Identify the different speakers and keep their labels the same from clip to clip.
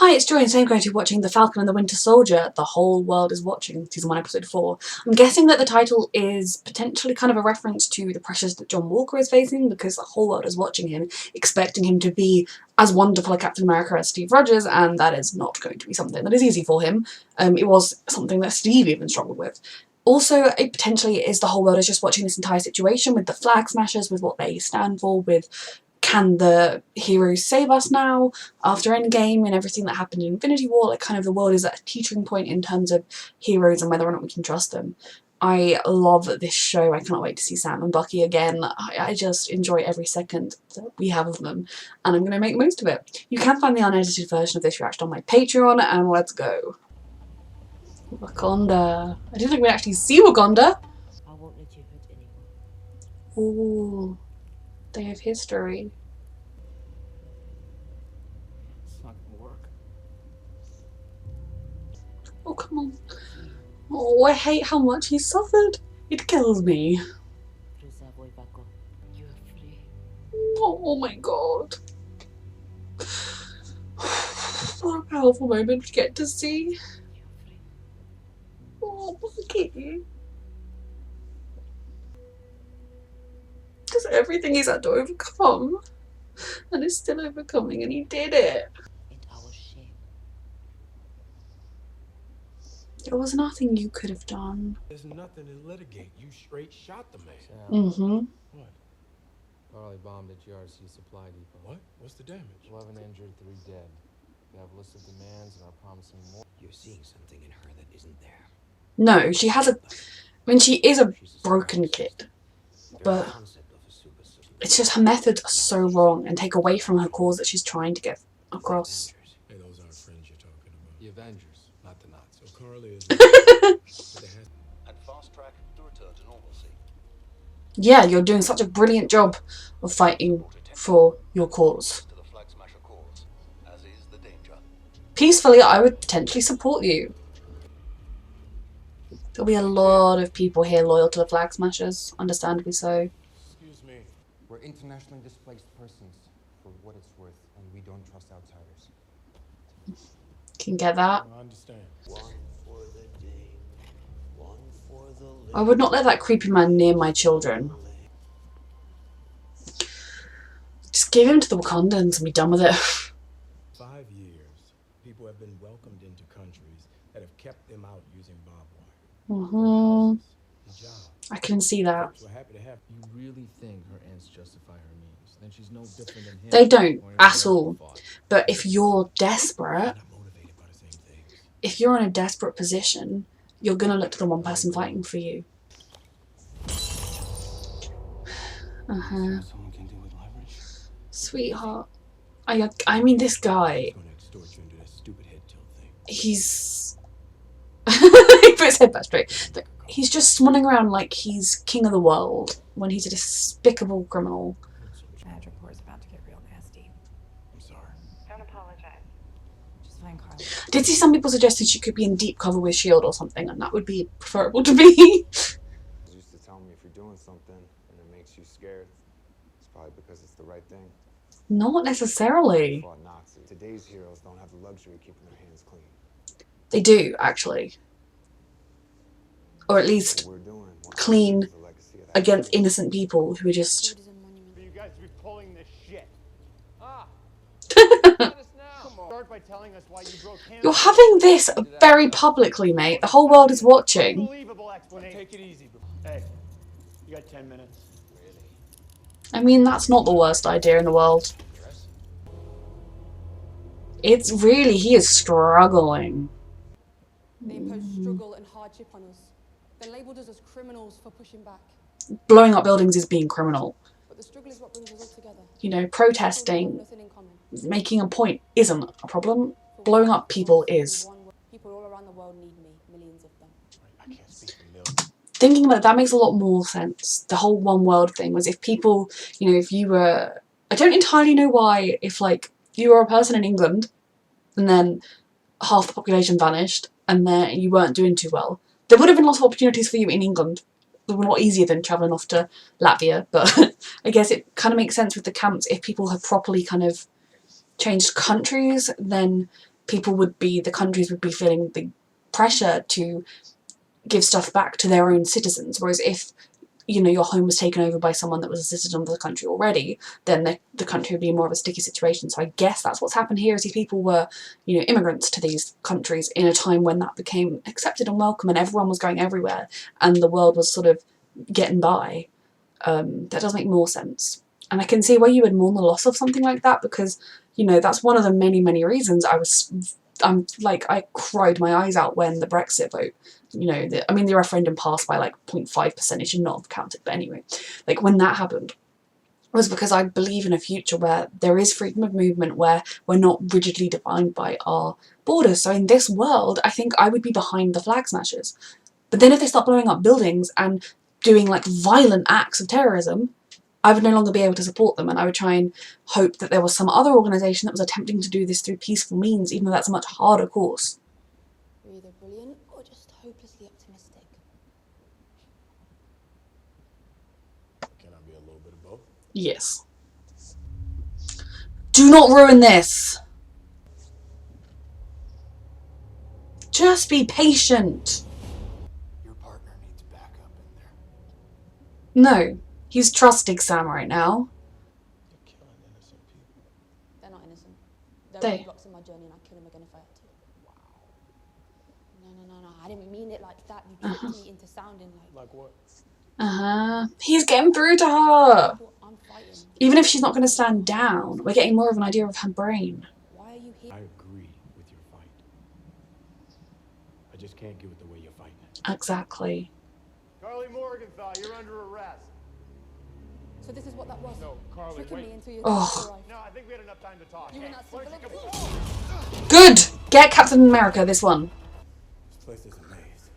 Speaker 1: Hi, it's Joy and Sam going to be watching The Falcon and the Winter Soldier. The whole world is watching, season 1, episode 4. I'm guessing that the title is potentially kind of a reference to the pressures that John Walker is facing, because the whole world is watching him, expecting him to be as wonderful a Captain America as Steve Rogers, and that is not going to be something that is easy for him. It was something that Steve even struggled with. Also, it potentially is the whole world is just watching this entire situation with the Flag Smashers, with what they stand for, with can the heroes save us now after Endgame and everything that happened in Infinity War. Like, kind of the world is at a teetering point in terms of heroes and whether or not we can trust them. I love this show. I cannot wait to see Sam and Bucky again. I just enjoy every second that we have of them, and I'm going to make the most of it. You can find the unedited version of this reaction on my Patreon, and let's go. Wakanda. I didn't think we'd actually see Wakanda.
Speaker 2: I won't let you hurt anyone.
Speaker 1: Ooh, they have history.
Speaker 3: It's not gonna work.
Speaker 1: Oh, come on. Oh, I hate how much he suffered. It kills me.
Speaker 2: You are free.
Speaker 1: Oh my god. What a powerful moment to get to see. Oh, Bucky. Just everything he's had to overcome. And is still overcoming, and he did it.
Speaker 2: And our shame.
Speaker 1: There was nothing you could have done.
Speaker 4: There's nothing to litigate. You straight shot the man.
Speaker 1: Mm-hmm.
Speaker 4: What?
Speaker 3: Karli bombed at GRC supply depot.
Speaker 4: What? What's the damage?
Speaker 3: 11 injured, 3 dead. They have a list of demands and are promising more.
Speaker 4: You're seeing something in her that isn't there.
Speaker 1: No, she has a... I mean, she is a broken kid. But it's just her methods are so wrong and take away from her cause that she's trying to get across.
Speaker 4: Hey, those aren't friends you're talking about.
Speaker 3: The Avengers, not the Nazis.
Speaker 4: So Karli is...
Speaker 5: and fast track the return to normalcy.
Speaker 1: Yeah, you're doing such a brilliant job of fighting for your cause.
Speaker 5: To the Flag Smasher cause, as is the danger.
Speaker 1: Peacefully, I would potentially support you. There'll be a lot of people here loyal to the Flag Smashers, understandably so.
Speaker 4: Excuse me.
Speaker 3: We're internationally displaced persons, for what it's worth, and we don't trust outsiders.
Speaker 1: Can get that.
Speaker 4: I understand.
Speaker 5: One for the day, one for the
Speaker 1: I would not let that creepy man near my children. Just give him to the Wakandans and be done with it.
Speaker 4: 5 years, people have been welcomed into countries that have kept them out using barbed wire.
Speaker 1: Mm-hmm.
Speaker 4: The job.
Speaker 1: I can see that.
Speaker 4: We're happy to have
Speaker 3: You really think her ends justify her means? Then she's no different than him.
Speaker 1: They don't,
Speaker 3: or anyone
Speaker 1: at
Speaker 3: else
Speaker 1: all.
Speaker 3: who fought.
Speaker 1: But if you're desperate,
Speaker 4: not motivated by the same things.
Speaker 1: if you're in a desperate position, you're gonna look to the one person fighting for you. Uh-huh.
Speaker 3: Someone can do with leverage.
Speaker 1: Sweetheart. I mean, this guy,
Speaker 4: He's gonna extort you into that stupid head tilt thing.
Speaker 1: he's... he put his head back straight. He's just swanning around like he's king of the world when he's a despicable criminal.
Speaker 6: Bad report's about to get real nasty.
Speaker 4: I'm sorry.
Speaker 6: Don't apologize. Just find Karli.
Speaker 1: I did see some people suggested she could be in deep cover with S.H.I.E.L.D. or something, and that would be preferable to me.
Speaker 7: Used to tell me if you're doing something and it makes you scared, it's probably because it's the right thing.
Speaker 1: Not necessarily.
Speaker 7: Fought Nazis. Today's heroes don't have the luxury of keeping their hands clean.
Speaker 1: They do, actually. Or at least
Speaker 7: What we're doing,
Speaker 1: clean
Speaker 7: is the legacy of that.
Speaker 1: against innocent people who are just...
Speaker 8: For you guys to be pulling this shit. Let us now. Start by telling us why you broke hands.
Speaker 1: You're having this very publicly, mate. The whole world is watching.
Speaker 8: Unbelievable explanation. Take it easy, bro. Hey, you got 10 minutes. Really?
Speaker 1: I mean, that's not the worst idea in the world. It's really, he is struggling.
Speaker 9: They impose struggle and hardship on us, then labelled us as criminals for pushing back.
Speaker 1: Blowing up buildings is being criminal.
Speaker 9: But the struggle is what brings us all together.
Speaker 1: You know,
Speaker 9: We have
Speaker 1: protesting,
Speaker 9: nothing in common.
Speaker 1: making a point isn't a problem. Blowing up people is.
Speaker 9: People all around the world need me, millions of them.
Speaker 4: I can't speak for millions.
Speaker 1: Thinking about it, that makes a lot more sense. The whole one world thing was if people, you know, if you were... I don't entirely know why, if like, you were a person in England, and then half the population vanished, and then you weren't doing too well, there would have been lots of opportunities for you in England. It would be a lot easier than travelling off to Latvia, but I guess it kind of makes sense with the camps if people have properly kind of changed countries, then the countries would be feeling the pressure to give stuff back to their own citizens, whereas if, you know, your home was taken over by someone that was a citizen of the country already, then the country would be more of a sticky situation. So I guess that's what's happened here, is these people were, you know, immigrants to these countries in a time when that became accepted and welcome and everyone was going everywhere and the world was sort of getting by. That does make more sense. And I can see why you would mourn the loss of something like that, because, you know, that's one of the many, many reasons I cried my eyes out when the Brexit vote, you know, the referendum passed by like 0.5%, it should not have counted, but anyway, like when that happened, was because I believe in a future where there is freedom of movement, where we're not rigidly defined by our borders. So in this world, I think I would be behind the Flag Smashers. But then if they start blowing up buildings and doing like violent acts of terrorism, I would no longer be able to support them, and I would try and hope that there was some other organisation that was attempting to do this through peaceful means, even though that's a much harder course.
Speaker 9: You're either brilliant or just hopelessly optimistic.
Speaker 4: Can I be a little bit of both?
Speaker 1: Yes. Do not ruin this! Just be patient!
Speaker 4: Your partner needs backup in there.
Speaker 1: No. He's trusting Sam right now.
Speaker 4: You're killing innocent people.
Speaker 9: They're not innocent. They're
Speaker 1: They-
Speaker 9: roadblocks in my journey and I'd kill them again if I had to. Wow. No. I didn't mean it like that. You tricked me into sounding like...
Speaker 4: Like what?
Speaker 1: He's getting through to her!
Speaker 9: Well, I'm fighting.
Speaker 1: Even if she's not going to stand down, we're getting more of an idea of her brain.
Speaker 9: Why are you here?
Speaker 4: I agree with your fight. I just can't get with the way you're fighting it.
Speaker 1: Exactly.
Speaker 8: Karli Morgenthau, you're under arrest.
Speaker 9: So this is what that was?
Speaker 8: No, Karli,
Speaker 9: Tricking
Speaker 8: wait.
Speaker 9: me into your...
Speaker 1: Oh.
Speaker 8: No, I think we had enough time to talk.
Speaker 9: You and that
Speaker 8: Why don't
Speaker 9: simple
Speaker 8: you
Speaker 9: little-
Speaker 8: come-
Speaker 1: Good! Get Captain America, this one.
Speaker 4: This place is a maze.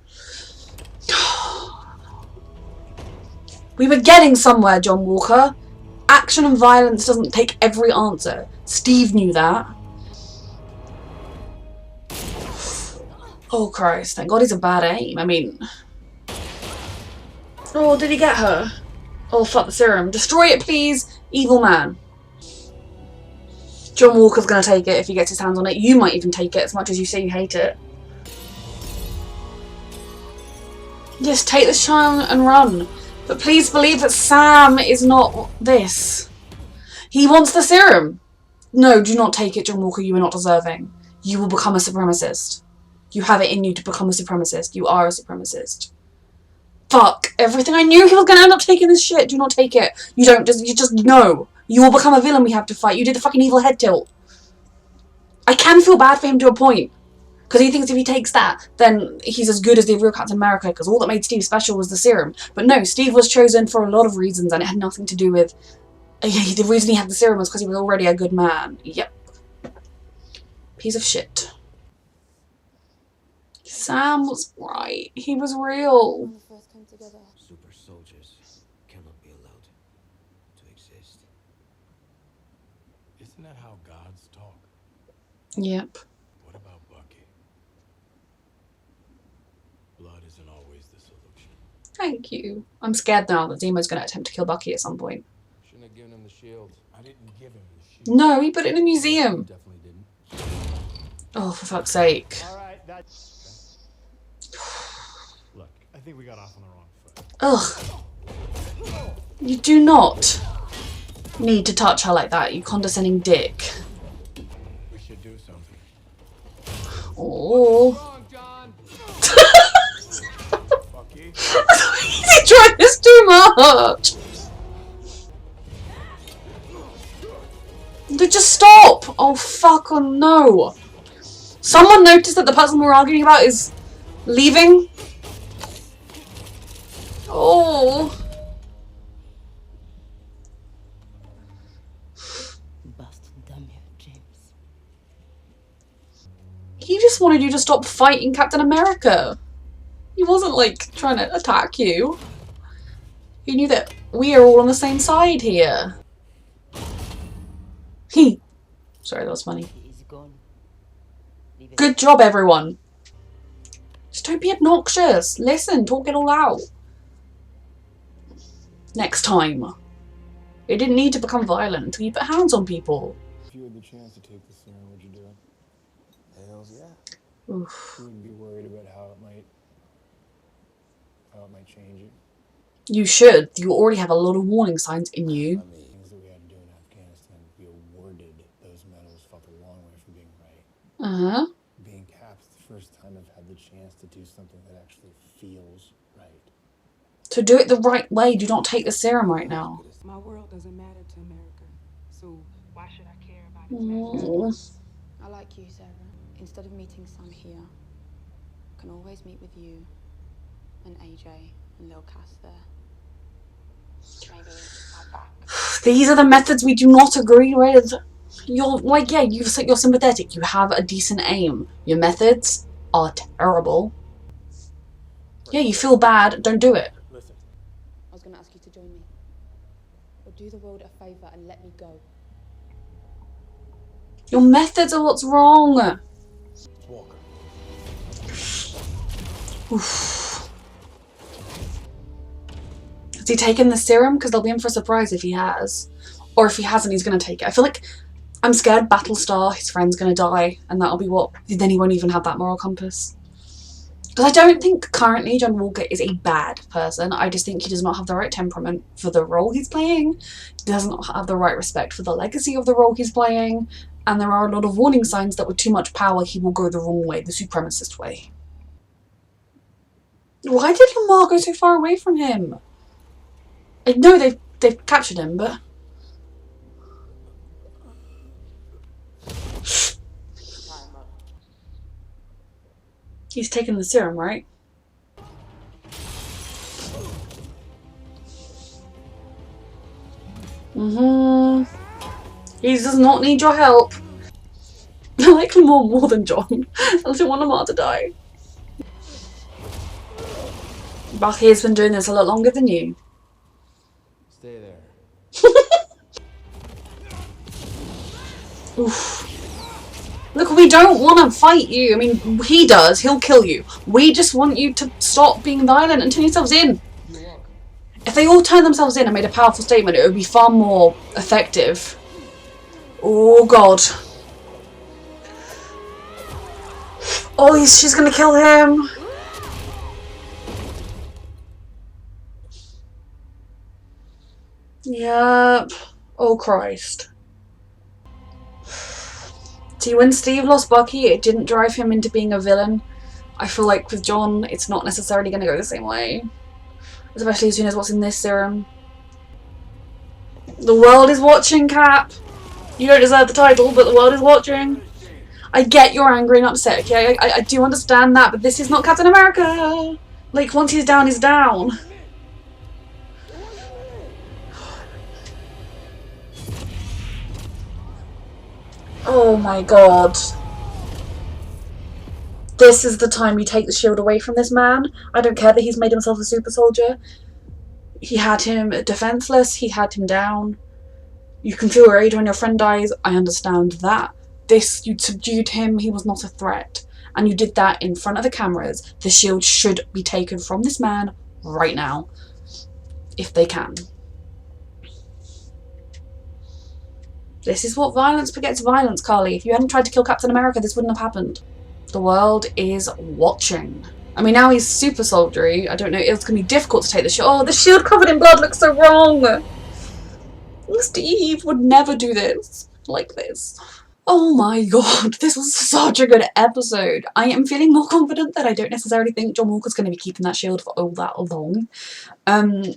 Speaker 1: We were getting somewhere, John Walker. Action and violence doesn't take every answer. Steve knew that. Oh Christ, thank God he's a bad aim. I mean... Oh, did he get her? Oh, fuck the serum. Destroy it, please, evil man. John Walker's gonna take it if he gets his hands on it. You might even take it as much as you say you hate it. Just take this child and run. But please believe that Sam is not this. He wants the serum. No, do not take it, John Walker. You are not deserving. You will become a supremacist. You have it in you to become a supremacist. You are a supremacist. Fuck. Everything I knew he was going to end up taking this shit. Do not take it. You just know. You will become a villain we have to fight. You did the fucking evil head tilt. I can feel bad for him to a point. Because he thinks if he takes that, then he's as good as the real Captain America, because all that made Steve special was the serum. But no, Steve was chosen for a lot of reasons, and it had nothing to do with... The reason he had the serum was because he was already a good man. Yep. Piece of shit. Sam was right. He was real.
Speaker 9: When we first came together.
Speaker 5: Super soldiers cannot be allowed to exist.
Speaker 4: Isn't that how gods talk?
Speaker 1: Yep.
Speaker 4: What about Bucky? Blood isn't always the solution.
Speaker 1: Thank you. I'm scared now that Zemo's going to attempt to kill Bucky at some point.
Speaker 7: Shouldn't have given him the shield.
Speaker 4: I didn't give him the shield.
Speaker 1: No, he put it in a museum.
Speaker 7: Definitely didn't.
Speaker 1: Oh, for fuck's sake.
Speaker 8: All right, that's... Look, I think we got off on the wrong foot.
Speaker 1: Ugh. You do not need to touch her like that, you condescending dick.
Speaker 4: We should do something.
Speaker 1: Oh.
Speaker 7: Wrong, John.
Speaker 4: Bucky?
Speaker 1: He's trying this too much. Just stop! Oh fuck, oh no. Someone noticed that the person we're arguing about is leaving? Oh.
Speaker 2: Busted damn you, James.
Speaker 1: He just wanted you to stop fighting Captain America. He wasn't like trying to attack you. He knew that we are all on the same side here. Sorry, that was funny.
Speaker 2: He is gone. Leave it.
Speaker 1: Good job, everyone. Just don't be obnoxious. Listen, talk it all out. Next time. It didn't need to become violent until you put hands on people.
Speaker 3: If you had the chance to take the serum, would you do it?
Speaker 10: signals, yeah.
Speaker 1: Oof.
Speaker 10: You wouldn't be worried about how it might change you.
Speaker 1: You should. You already have a lot of warning signs in you.
Speaker 10: I mean, things that we had to do in Afghanistan, we awarded those medals felt a long way from being right.
Speaker 1: Uh-huh.
Speaker 10: Being capped the first time I've had the chance to do something that actually feels right.
Speaker 1: To do it the right way, do not take the serum right now.
Speaker 11: My world doesn't matter to America, so why should I care about
Speaker 1: Mm.
Speaker 9: I like you, Sarah. Instead of meeting Sam here, I can always meet with you and AJ and little Cass there. Maybe right back.
Speaker 1: These are the methods we do not agree with. You're like, yeah, you're sympathetic. You have a decent aim. Your methods are terrible. Yeah, you feel bad. Don't do it.
Speaker 8: Listen.
Speaker 9: I was going to ask you to join me. Or do the world a favour and let me go.
Speaker 1: Your methods are what's wrong.
Speaker 4: Walker.
Speaker 1: Oof. Has he taken the serum? Because they'll be in for a surprise if he has. Or if he hasn't, he's going to take it. I feel like I'm scared Battlestar, his friend's going to die, and that'll be what. Then he won't even have that moral compass. Because I don't think currently John Walker is a bad person. I just think he does not have the right temperament for the role he's playing. He does not have the right respect for the legacy of the role he's playing. And there are a lot of warning signs that with too much power he will go the wrong way, the supremacist way. Why did Lamar go so far away from him? I know they've captured him, but... He's taken the serum, right? He does not need your help. I like Lamar more than John. I don't want Lamar to die. Bucky has been doing this a lot longer than you.
Speaker 5: Stay there.
Speaker 1: Oof. Look, we don't want to fight you. I mean, he does. He'll kill you. We just want you to stop being violent and turn yourselves in. If they all turned themselves in and made a powerful statement, it would be far more effective. Oh, God. Oh, she's going to kill him. Yep. Oh, Christ. See, when Steve lost Bucky, it didn't drive him into being a villain. I feel like with John, it's not necessarily going to go the same way. Especially as soon as what's in this serum. The world is watching, Cap. You don't deserve the title, but the world is watching. I get you're angry and upset, okay? I do understand that, but this is not Captain America. Like, once he's down, he's down. Oh my God. This is the time you take the shield away from this man. I don't care that he's made himself a super soldier. He had him defenseless. He had him down. You can feel rage when your friend dies. I understand that. This, you subdued him. He was not a threat. And you did that in front of the cameras. The shield should be taken from this man right now. If they can. This is what violence begets violence, Karli. If you hadn't tried to kill Captain America, this wouldn't have happened. The world is watching. I mean, now he's super soldiery. I don't know, it's going to be difficult to take the shield. Oh, the shield covered in blood looks so wrong. Steve would never do this like this. Oh my God, this was such a good episode. I am feeling more confident that I don't necessarily think John Walker's going to be keeping that shield for all that long.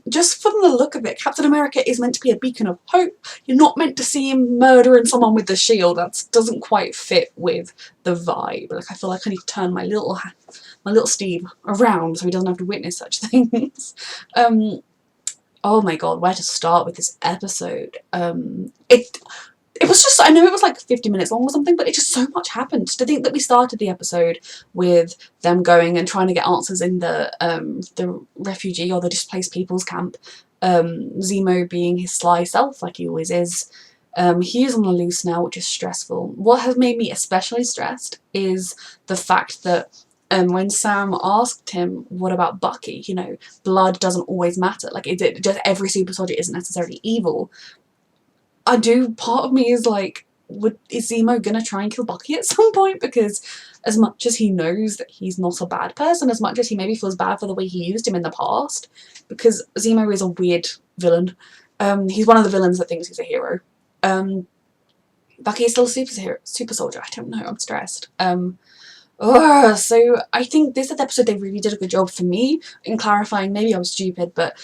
Speaker 1: Just from the look of it, Captain America is meant to be a beacon of hope. You're not meant to see him murdering someone with the shield. That doesn't quite fit with the vibe. Like, I feel like I need to turn my little Steve around so he doesn't have to witness such things. Oh my God, where to start with this episode? It was just, I know it was like 50 minutes long or something, but it just so much happened. To think that we started the episode with them going and trying to get answers in the refugee or the displaced people's camp. Zemo being his sly self, like he always is. He is on the loose now, which is stressful. What has made me especially stressed is the fact that when Sam asked him, what about Bucky? You know, blood doesn't always matter. Like, just every super soldier isn't necessarily evil. Part of me is like, is Zemo gonna try and kill Bucky at some point? Because as much as he knows that he's not a bad person, as much as he maybe feels bad for the way he used him in the past, because Zemo is a weird villain. He's one of the villains that thinks he's a hero. Bucky is still a super soldier. I don't know, I'm stressed. So I think this episode they really did a good job for me in clarifying, maybe I was stupid, but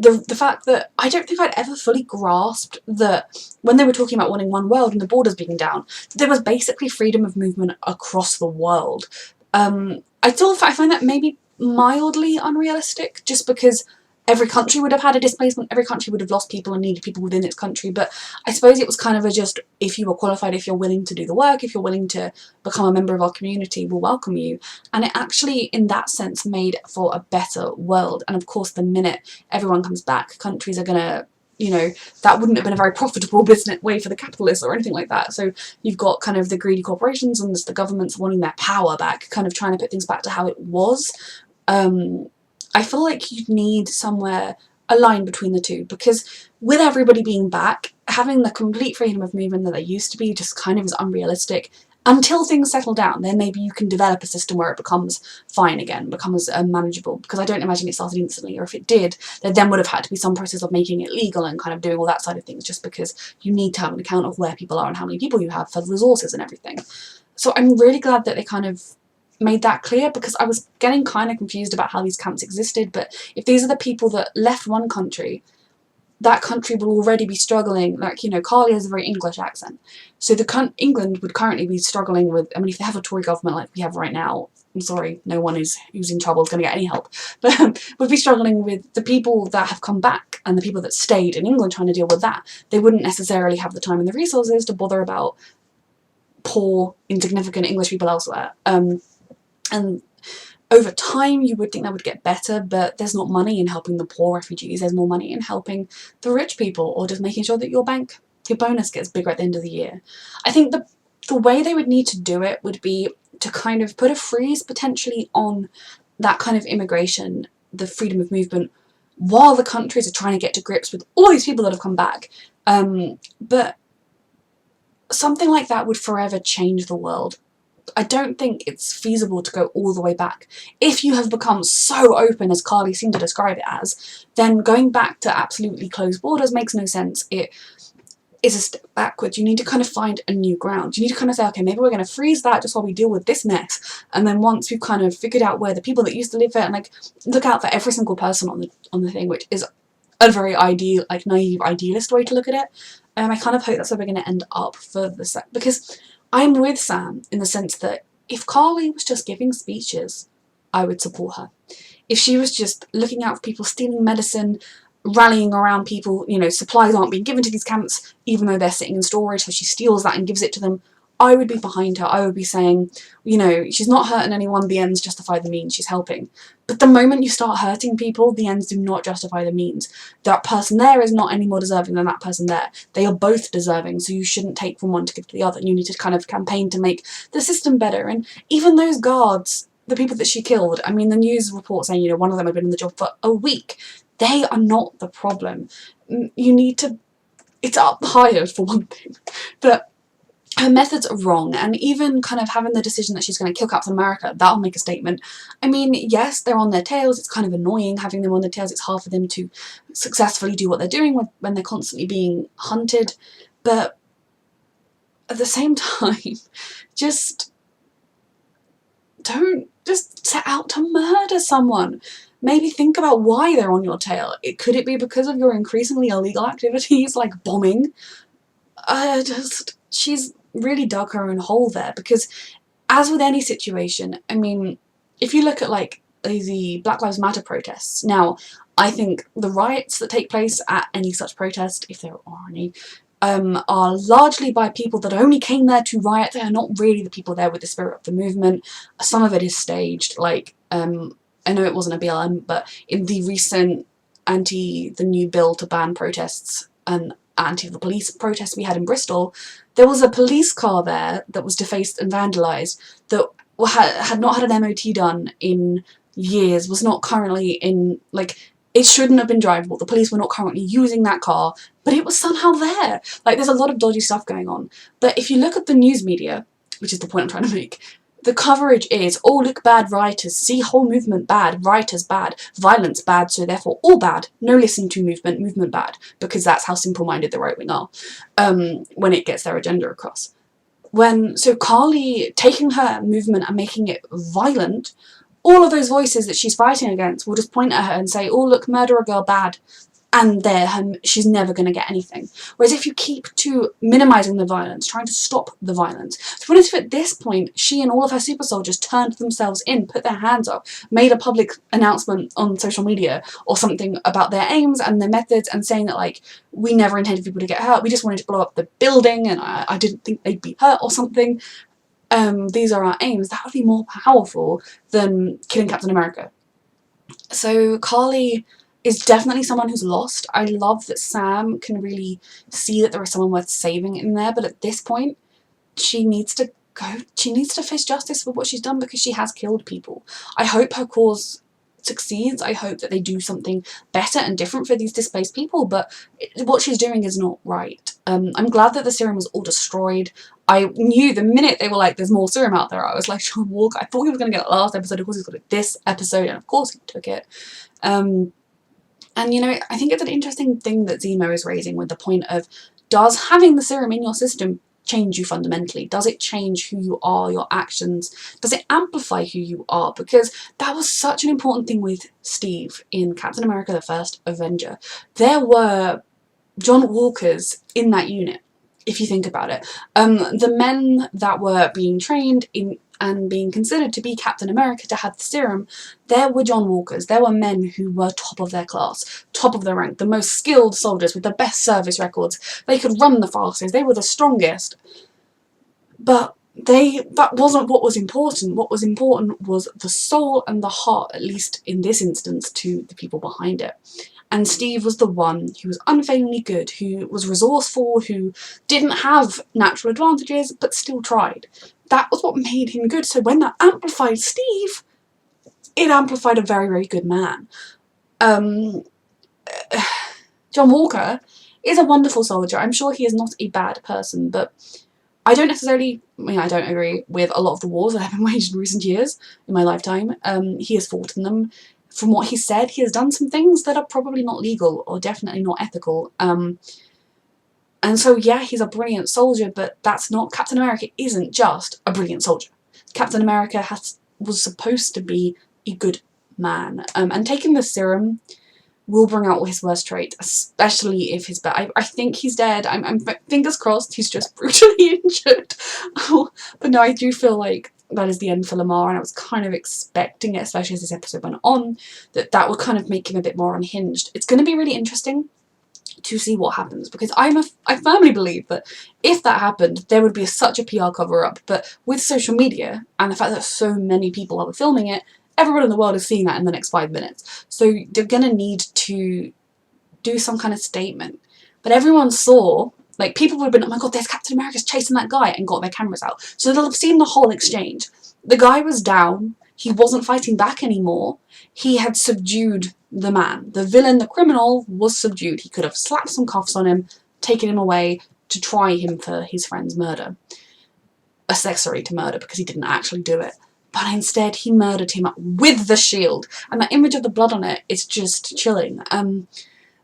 Speaker 1: the fact that I don't think I'd ever fully grasped that when they were talking about wanting one world and the borders being down, there was basically freedom of movement across the world. I find that maybe mildly unrealistic, just because every country would have had a displacement, every country would have lost people and needed people within its country, but I suppose it was kind of a just, if you were qualified, if you're willing to do the work, if you're willing to become a member of our community, we'll welcome you. And it actually, in that sense, made for a better world. And of course, the minute everyone comes back, countries are gonna, you know, that wouldn't have been a very profitable business way for the capitalists or anything like that. So you've got kind of the greedy corporations and the governments wanting their power back, kind of trying to put things back to how it was. I feel like you need somewhere a line between the two, because with everybody being back, having the complete freedom of movement that there used to be just kind of is unrealistic. Until things settle down, then maybe you can develop a system where it becomes fine again, becomes manageable, because I don't imagine it started instantly, or if it did, there then would have had to be some process of making it legal and kind of doing all that side of things, just because you need to have an account of where people are and how many people you have for resources and everything. So I'm really glad that they kind of made that clear, because I was getting kind of confused about how these camps existed. But if these are the people that left one country, that country will already be struggling. Like, you know, Karli has a very English accent, so England would currently be struggling with, I mean, if they have a Tory government like we have right now, I'm sorry, no one who's in trouble is going to get any help, but would be struggling with the people that have come back and the people that stayed in England trying to deal with that. They wouldn't necessarily have the time and the resources to bother about poor, insignificant English people elsewhere. And over time you would think that would get better, but there's not money in helping the poor refugees. There's more money in helping the rich people, or just making sure that your bonus gets bigger at the end of the year. I think the way they would need to do it would be to kind of put a freeze potentially on that kind of immigration, the freedom of movement, while the countries are trying to get to grips with all these people that have come back. But something like that would forever change the world. I don't think it's feasible to go all the way back. If you have become so open, as Karli seemed to describe it as, then going back to absolutely closed borders makes no sense. It is a step backwards. You need to kind of find a new ground. You need to kind of say, okay, maybe we're going to freeze that just while we deal with this mess. And then once we've kind of figured out where the people that used to live there, and like look out for every single person on the thing, which is a very ideal, like naive, idealist way to look at it. I kind of hope that's where we're going to end up for the set, because I'm with Sam in the sense that if Karli was just giving speeches, I would support her. If she was just looking out for people, stealing medicine, rallying around people, you know, supplies aren't being given to these camps even though they're sitting in storage, so she steals that and gives it to them, I would be behind her. I would be saying, you know, she's not hurting anyone, the ends justify the means, she's helping. But the moment you start hurting people, the ends do not justify the means. That person there is not any more deserving than that person there. They are both deserving, so you shouldn't take from one to give to the other. You need to kind of campaign to make the system better. And even those guards, the people that she killed, I mean, the news report saying, you know, one of them had been in the job for a week. They are not the problem. You need to, it's up higher for one thing, but her methods are wrong. And even kind of having the decision that she's going to kill Captain America, that'll make a statement. I mean, yes, they're on their tails. It's kind of annoying having them on their tails. It's hard for them to successfully do what they're doing when they're constantly being hunted. But at the same time, just don't just set out to murder someone. Maybe think about why they're on your tail. Could it be because of your increasingly illegal activities like bombing? She's really dug her own hole there, because as with any situation, I mean, if you look at like the Black Lives Matter protests, now I think the riots that take place at any such protest, if there are any, are largely by people that only came there to riot. They are not really the people there with the spirit of the movement. Some of it is staged, like I know it wasn't a BLM, but in the recent the new bill to ban protests and the police protests we had in Bristol, there was a police car there that was defaced and vandalised that had not had an MOT done in years, was not currently in, like, it shouldn't have been drivable. The police were not currently using that car, but it was somehow there. Like, there's a lot of dodgy stuff going on. But if you look at the news media, which is the point I'm trying to make, the coverage is, oh, look, bad rioters, see whole movement bad, rioters bad, violence bad, so therefore all bad, no listening to movement, movement bad, because that's how simple-minded the right wing are when it gets their agenda across. So Karli taking her movement and making it violent, all of those voices that she's fighting against will just point at her and say, oh, look, murder a girl bad, and she's never going to get anything. Whereas if you keep to minimising the violence, trying to stop the violence, to be honest, at this point, she and all of her super soldiers turned themselves in, put their hands up, made a public announcement on social media or something about their aims and their methods, and saying that, like, we never intended people to get hurt, we just wanted to blow up the building, and I didn't think they'd be hurt or something. These are our aims. That would be more powerful than killing Captain America. So Karli is definitely someone who's lost. I love that Sam can really see that there is someone worth saving in there, but at this point, she needs to face justice for what she's done, because she has killed people. I hope her cause succeeds. I hope that they do something better and different for these displaced people, but what she's doing is not right. I'm glad that the serum was all destroyed. I knew the minute they were like, there's more serum out there, I was like, John Walker, I thought he was going to get it last episode, of course he's got it this episode, and of course he took it. And, you know, I think it's an interesting thing that Zemo is raising with the point of, does having the serum in your system change you fundamentally? Does it change who you are, your actions? Does it amplify who you are? Because that was such an important thing with Steve in Captain America the First Avenger. There were John Walkers in that unit, if you think about it. The men that were being trained in and being considered to be Captain America to have the serum, there were John Walkers. There were men who were top of their class, top of their rank, the most skilled soldiers with the best service records. They could run the fastest, they were the strongest. But that wasn't what was important. What was important was the soul and the heart, at least in this instance, to the people behind it. And Steve was the one who was unfailingly good, who was resourceful, who didn't have natural advantages, but still tried. That was what made him good. So when that amplified Steve, it amplified a very, very good man. John Walker is a wonderful soldier. I'm sure he is not a bad person, but I don't agree with a lot of the wars that have been waged in recent years in my lifetime. He has fought in them. From what he said, he has done some things that are probably not legal or definitely not ethical. And so, yeah, he's a brilliant soldier, but that's not... Captain America isn't just a brilliant soldier. Captain America was supposed to be a good man. And taking the serum will bring out all his worst traits, especially if his... I think he's dead. I'm fingers crossed he's just brutally injured. But no, I do feel like that is the end for Lamar, and I was kind of expecting it, especially as this episode went on, that would kind of make him a bit more unhinged. It's going to be really interesting to see what happens, because I firmly believe that if that happened, there would be such a PR cover-up. But with social media and the fact that so many people are filming it, everyone in the world is seeing that in the next 5 minutes. So they're going to need to do some kind of statement. But everyone saw, like, people would have been, oh my god, there's Captain America's chasing that guy, and got their cameras out. So they'll have seen the whole exchange. The guy was down. He wasn't fighting back anymore. He had subdued the man. The villain, the criminal, was subdued. He could have slapped some cuffs on him, taken him away to try him for his friend's murder. Accessory to murder, because he didn't actually do it. But instead, he murdered him with the shield. And that image of the blood on it is just chilling.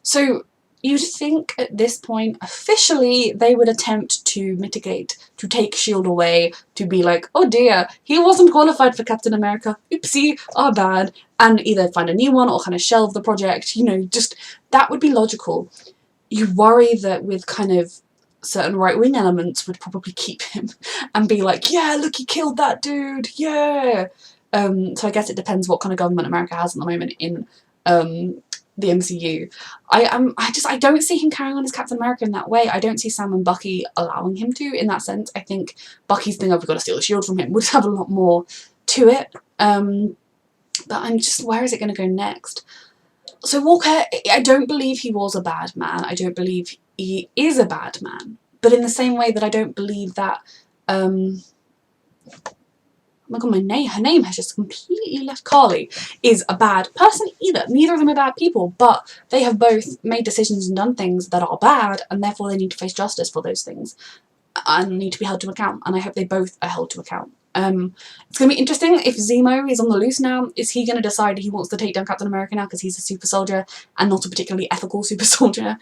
Speaker 1: So you'd think at this point, officially, they would attempt to mitigate, to take S.H.I.E.L.D. away, to be like, oh dear, he wasn't qualified for Captain America, oopsie, our bad, and either find a new one or kind of shelve the project, you know, just, that would be logical. You worry that with kind of certain right-wing elements would probably keep him and be like, yeah, look, he killed that dude, yeah! So I guess it depends what kind of government America has at the moment in the MCU. I don't see him carrying on as Captain America in that way. I don't see Sam and Bucky allowing him to in that sense. I think Bucky's thing of we've got to steal the shield from him would have a lot more to it. But I'm just, where is it going to go next? So Walker, I don't believe he was a bad man. I don't believe he is a bad man. But in the same way that I don't believe that... am my god, her name has just completely left. Karli is a bad person either. Neither of them are bad people, but they have both made decisions and done things that are bad, and therefore they need to face justice for those things and need to be held to account, and I hope they both are held to account. It's going to be interesting if Zemo is on the loose now. Is he going to decide he wants to take down Captain America now because he's a super soldier and not a particularly ethical super soldier?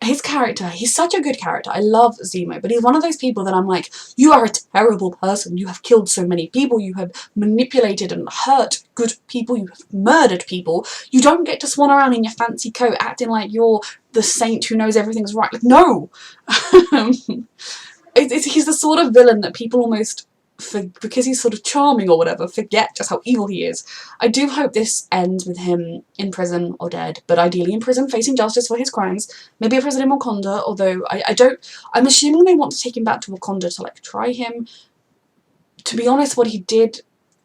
Speaker 1: His character, he's such a good character. I love Zemo, but he's one of those people that I'm like, you are a terrible person. You have killed so many people. You have manipulated and hurt good people. You have murdered people. You don't get to swan around in your fancy coat acting like you're the saint who knows everything's right. Like, no! He's the sort of villain that people almost, because he's sort of charming or whatever, forget just how evil he is. I do hope this ends with him in prison or dead, but ideally in prison facing justice for his crimes. Maybe a prison in Wakanda, although I'm assuming they want to take him back to Wakanda to like try him. To be honest, what he did,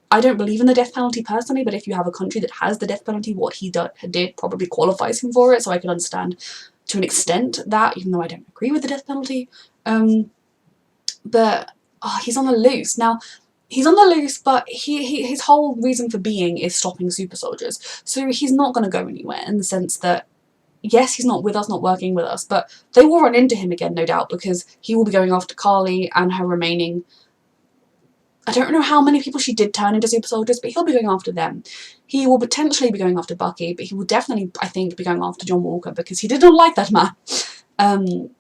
Speaker 1: I don't believe in the death penalty personally, but if you have a country that has the death penalty, what he did probably qualifies him for it, so I can understand to an extent that, even though I don't agree with the death penalty. But he's on the loose. Now, he's on the loose, but his whole reason for being is stopping super soldiers. So he's not going to go anywhere in the sense that, yes, he's not with us, not working with us, but they will run into him again, no doubt, because he will be going after Karli and her remaining... I don't know how many people she did turn into super soldiers, but he'll be going after them. He will potentially be going after Bucky, but he will definitely, I think, be going after John Walker because he did not like that man.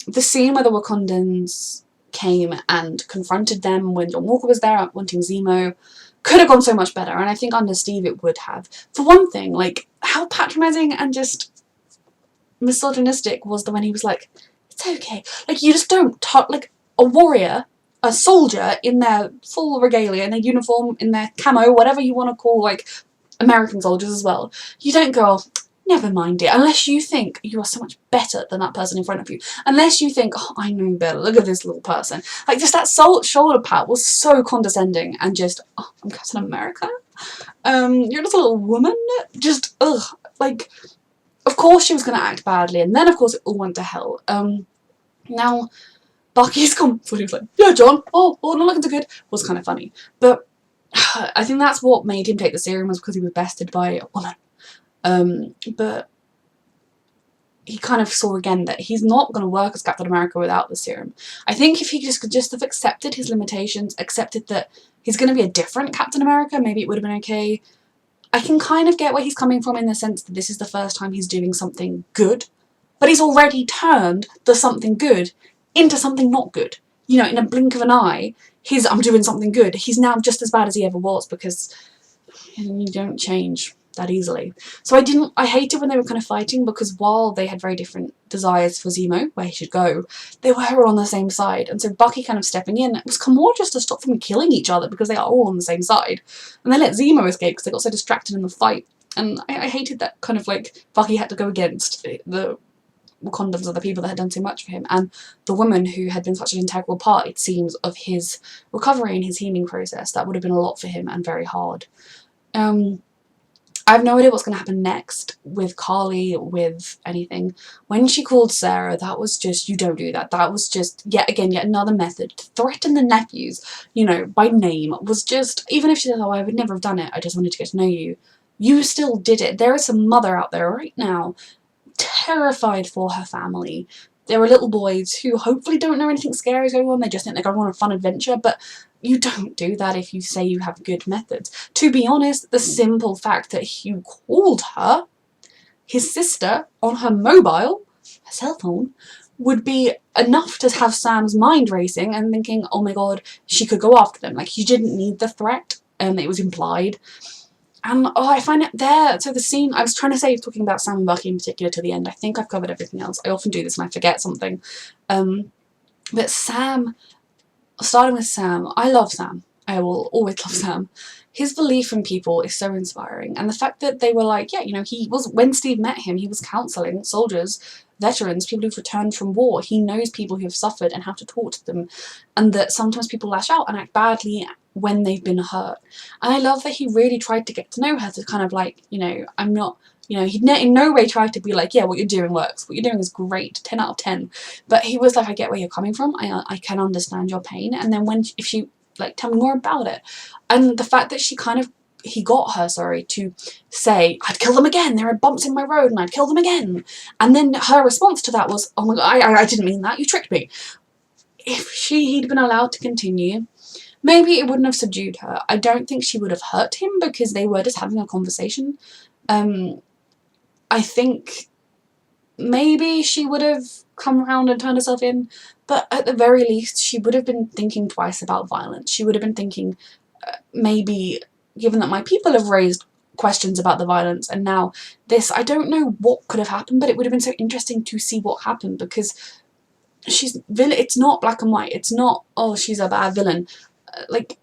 Speaker 1: The scene where the Wakandans came and confronted them when John Walker was there wanting Zemo could have gone so much better, and I think under Steve it would have. For one thing, like, how patronising and just misogynistic was the when he was like, it's okay. Like, you just don't talk like a warrior, a soldier in their full regalia, in their uniform, in their camo, whatever you want to call, like, American soldiers as well. You don't go, never mind it, unless you think you are so much better than that person in front of you. Unless you think, oh, I know better, look at this little person. Like, just that shoulder pat was so condescending and just, oh, I'm Captain America? You're just a little woman? Just, ugh. Like, of course she was going to act badly, and then of course it all went to hell. Now, Bucky's come, so he was like, yeah, John, oh, not looking too good, was kind of funny. But I think that's what made him take the serum, was because he was bested by a woman. But he kind of saw again that he's not going to work as Captain America without the serum. I think if he could just have accepted his limitations, accepted that he's going to be a different Captain America, maybe it would have been okay. I can kind of get where he's coming from in the sense that this is the first time he's doing something good, but he's already turned the something good into something not good. You know, in a blink of an eye, I'm doing something good. He's now just as bad as he ever was, because you don't change that easily. So I hated when they were kind of fighting, because while they had very different desires for Zemo, where he should go, they were all on the same side. And so Bucky kind of stepping in was more just to stop them killing each other, because they are all on the same side. And they let Zemo escape because they got so distracted in the fight. And I hated that kind of like Bucky had to go against the Wakandans are the people that had done so much for him, and the woman who had been such an integral part, it seems, of his recovery and his healing process. That would have been a lot for him and very hard. I have no idea what's going to happen next with Karli, with anything. When she called Sarah, that was just, you don't do that. That was just, yet another method to threaten the nephews, you know, by name. Was just, even if she said, oh, I would never have done it, I just wanted to get to know you. You still did it. There is a mother out there right now terrified for her family. There are little boys who hopefully don't know anything scary is going on. They just think they're going on a fun adventure, but you don't do that if you say you have good methods. To be honest, the simple fact that you called her, his sister, on her mobile, her cell phone, would be enough to have Sam's mind racing and thinking, oh my god, she could go after them. Like, you didn't need the threat, and it was implied. And I find it there. So the scene, I was trying to say, talking about Sam and Bucky in particular to the end. I think I've covered everything else. I often do this and I forget something. But Sam, starting with Sam, I love Sam. I will always love Sam. His belief in people is so inspiring. And the fact that they were like, yeah, you know, when Steve met him, he was counselling soldiers, veterans, people who've returned from war. He knows people who have suffered and how to talk to them. And that sometimes people lash out and act badly when they've been hurt. And I love that he really tried to get to know her, to kind of like, you know, I'm not, you know, he in no way tried to be like, yeah, what you're doing works, what you're doing is great, 10 out of 10. But he was like, I get where you're coming from, I can understand your pain. And then if she like, tell me more about it. And the fact that he got her, to say, I'd kill them again, there are bumps in my road and I'd kill them again. And then her response to that was, oh my god, I didn't mean that, you tricked me. If he'd been allowed to continue, maybe it wouldn't have subdued her. I don't think she would have hurt him because they were just having a conversation. I think maybe she would have come around and turned herself in, but at the very least she would have been thinking twice about violence. She would have been thinking, maybe, given that my people have raised questions about the violence and now this, I don't know what could have happened, but it would have been so interesting to see what happened, because it's not black and white. It's not, oh, she's a bad villain. Like,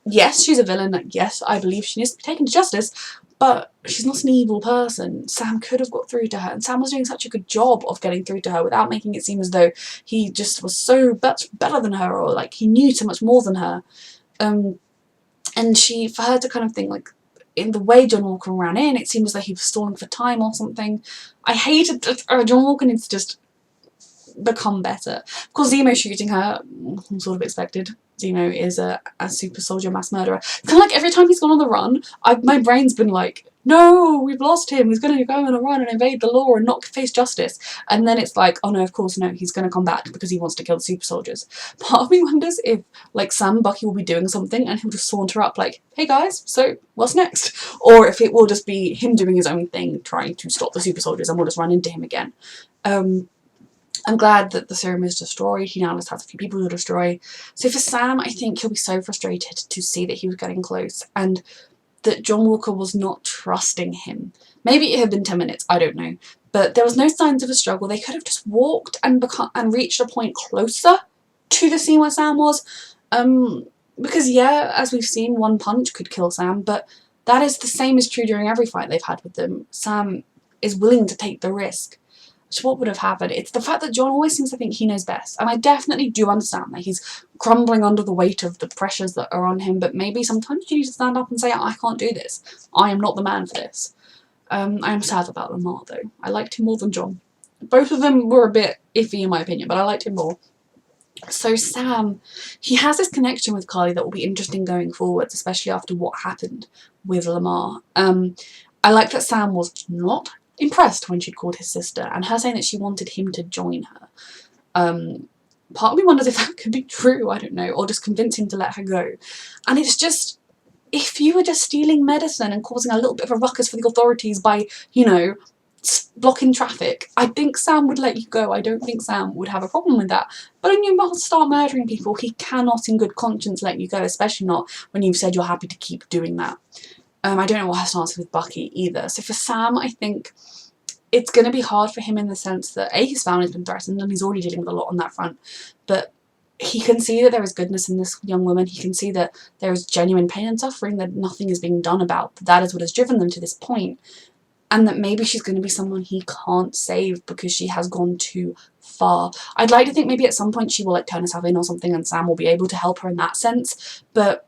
Speaker 1: yes, she's a villain. Like, yes, I believe she needs to be taken to justice, but she's not an evil person. Sam could have got through to her, and Sam was doing such a good job of getting through to her without making it seem as though he just was so much better than her, or like he knew so much more than her. And for her to kind of think, like, in the way John Walker ran in, it seemed as though he was stalling for time or something. I hated that. John Walker needs to just become better. Of course, Zemo shooting her, sort of expected. Zemo is a super soldier mass murderer. It's kind of like every time he's gone on the run, my brain's been like, no, we've lost him, he's going to go on a run and evade the law and not face justice. And then it's like, oh no, of course no, he's going to come back because he wants to kill the super soldiers. Part of me wonders if, like, Sam and Bucky will be doing something and he'll just saunter up like, hey guys, so what's next? Or if it will just be him doing his own thing, trying to stop the super soldiers, and we'll just run into him again. I'm glad that the serum is destroyed. He now just has a few people to destroy. So for Sam, I think he'll be so frustrated to see that he was getting close and that John Walker was not trusting him. Maybe it had been 10 minutes, I don't know. But there was no signs of a struggle. They could have just walked and reached a point closer to the scene where Sam was. Because yeah, as we've seen, one punch could kill Sam, but that is the same as true during every fight they've had with them. Sam is willing to take the risk. So what would have happened? It's the fact that John always seems to think he knows best. And I definitely do understand that he's crumbling under the weight of the pressures that are on him, but maybe sometimes you need to stand up and say, I can't do this. I am not the man for this. I am sad about Lamar though. I liked him more than John. Both of them were a bit iffy in my opinion, but I liked him more. So Sam, he has this connection with Karli that will be interesting going forwards, especially after what happened with Lamar. I like that Sam was not impressed when she'd called his sister, and her saying that she wanted him to join her. Part of me wonders if that could be true, I don't know, or just convince him to let her go. And it's just, if you were just stealing medicine and causing a little bit of a ruckus for the authorities by, you know, blocking traffic, I think Sam would let you go. I don't think Sam would have a problem with that. But when you must start murdering people, he cannot in good conscience let you go, especially not when you've said you're happy to keep doing that. I don't know what her stance is with Bucky either. So for Sam, I think it's going to be hard for him in the sense that A, his family's been threatened and he's already dealing with a lot on that front. But he can see that there is goodness in this young woman. He can see that there is genuine pain and suffering that nothing is being done about. That is what has driven them to this point. And that maybe she's going to be someone he can't save because she has gone too far. I'd like to think maybe at some point she will like turn herself in or something and Sam will be able to help her in that sense. But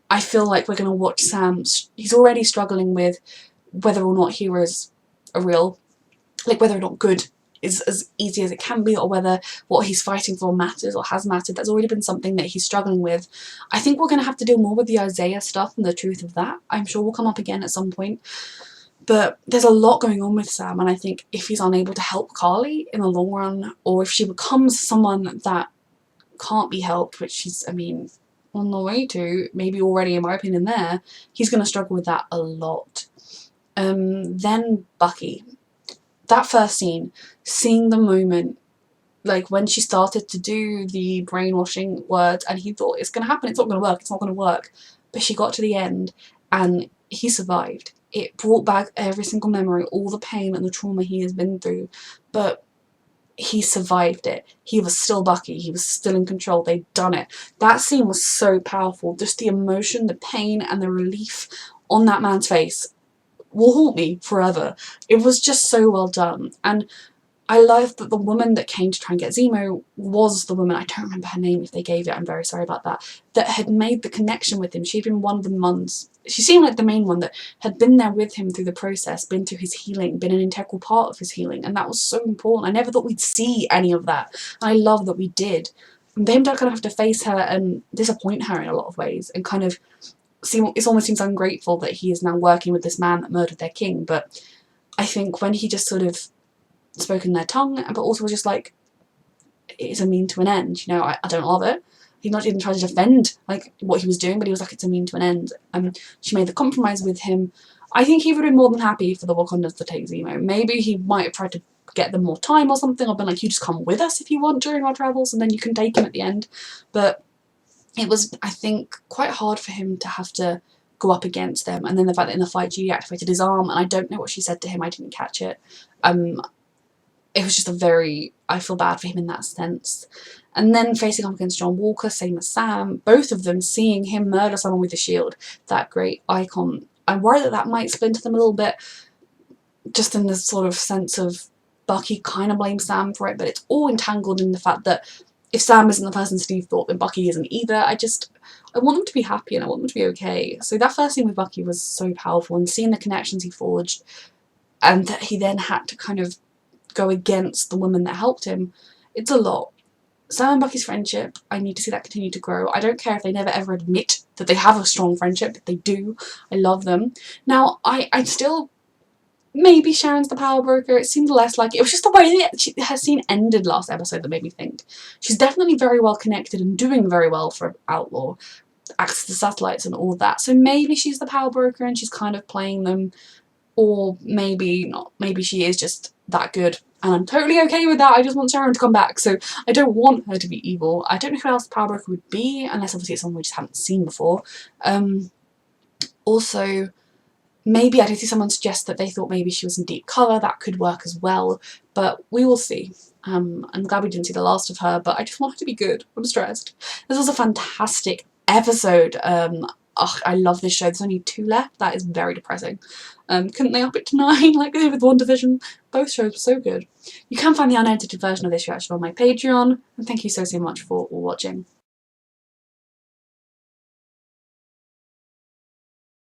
Speaker 1: I feel like we're going to watch Sam, he's already struggling with whether or not heroes are real, like whether or not good is as easy as it can be, or whether what he's fighting for matters or has mattered. That's already been something that he's struggling with. I think we're going to have to deal more with the Isaiah stuff and the truth of that. I'm sure will come up again at some point. But there's a lot going on with Sam, and I think if he's unable to help Karli in the long run, or if she becomes someone that can't be helped, which she's, I mean, on the way to, maybe already in my opinion there, he's going to struggle with that a lot. Then Bucky. That first scene, seeing the moment, like when she started to do the brainwashing words and he thought it's going to happen, it's not going to work, it's not going to work. But she got to the end and he survived. It brought back every single memory, all the pain and the trauma he has been through. But he survived it. He was still Bucky. He was still in control. They'd done it. That scene was so powerful. Just the emotion, the pain and the relief on that man's face will haunt me forever. It was just so well done. And I love that the woman that came to try and get Zemo was the woman, I don't remember her name if they gave it, I'm very sorry about that had made the connection with him. She'd been one of the ones, she seemed like the main one that had been there with him through the process, been through his healing, been an integral part of his healing, and that was so important. I never thought we'd see any of that. I love that we did. for him to kind of have to face her and disappoint her in a lot of ways, and kind of it almost seems ungrateful that he is now working with this man that murdered their king. But I think when he just sort of spoke in their tongue, but also was just like, it's a mean to an end, you know, I don't love it. He not even tried to defend like what he was doing, but he was like, it's a mean to an end. She made the compromise with him. I think he would have been more than happy for the Wakandans to take Zemo. Maybe he might have tried to get them more time or something, or been like, you just come with us if you want during our travels, and then you can take him at the end. But it was, I think, quite hard for him to have to go up against them. And then the fact that in the fight she activated his arm, and I don't know what she said to him, I didn't catch it. It was just I feel bad for him in that sense. And then facing up against John Walker, same as Sam, both of them seeing him murder someone with a shield, that great icon. I'm worried that that might splinter them a little bit, just in the sort of sense of Bucky kind of blames Sam for it, but it's all entangled in the fact that if Sam isn't the person Steve thought, then Bucky isn't either. I want them to be happy and I want them to be okay. So that first scene with Bucky was so powerful, and seeing the connections he forged, and that he then had to kind of go against the woman that helped him, it's a lot. Sam and Bucky's friendship, I need to see that continue to grow. I don't care if they never ever admit that they have a strong friendship, but they do. I love them. Now, I still, maybe Sharon's the power broker. It seemed less like it. It was just the way that her scene ended last episode that made me think. She's definitely very well connected and doing very well for Outlaw. Access to satellites and all that. So maybe she's the power broker and she's kind of playing them. Or maybe not. Maybe she is just that good. And I'm totally okay with that. I just want Sharon to come back. So I don't want her to be evil. I don't know who else the power broker would be. Unless obviously it's someone we just haven't seen before. Also, maybe I did see someone suggest that they thought maybe she was in deep cover. That could work as well. But we will see. I'm glad we didn't see the last of her. But I just want her to be good. I'm stressed. This was a fantastic episode. I love this show. There's only 2 left. That is very depressing. Couldn't they up it to 9 like they did with WandaVision? Both shows were so good. You can find the unedited version of this reaction on my Patreon. And thank you so much for watching.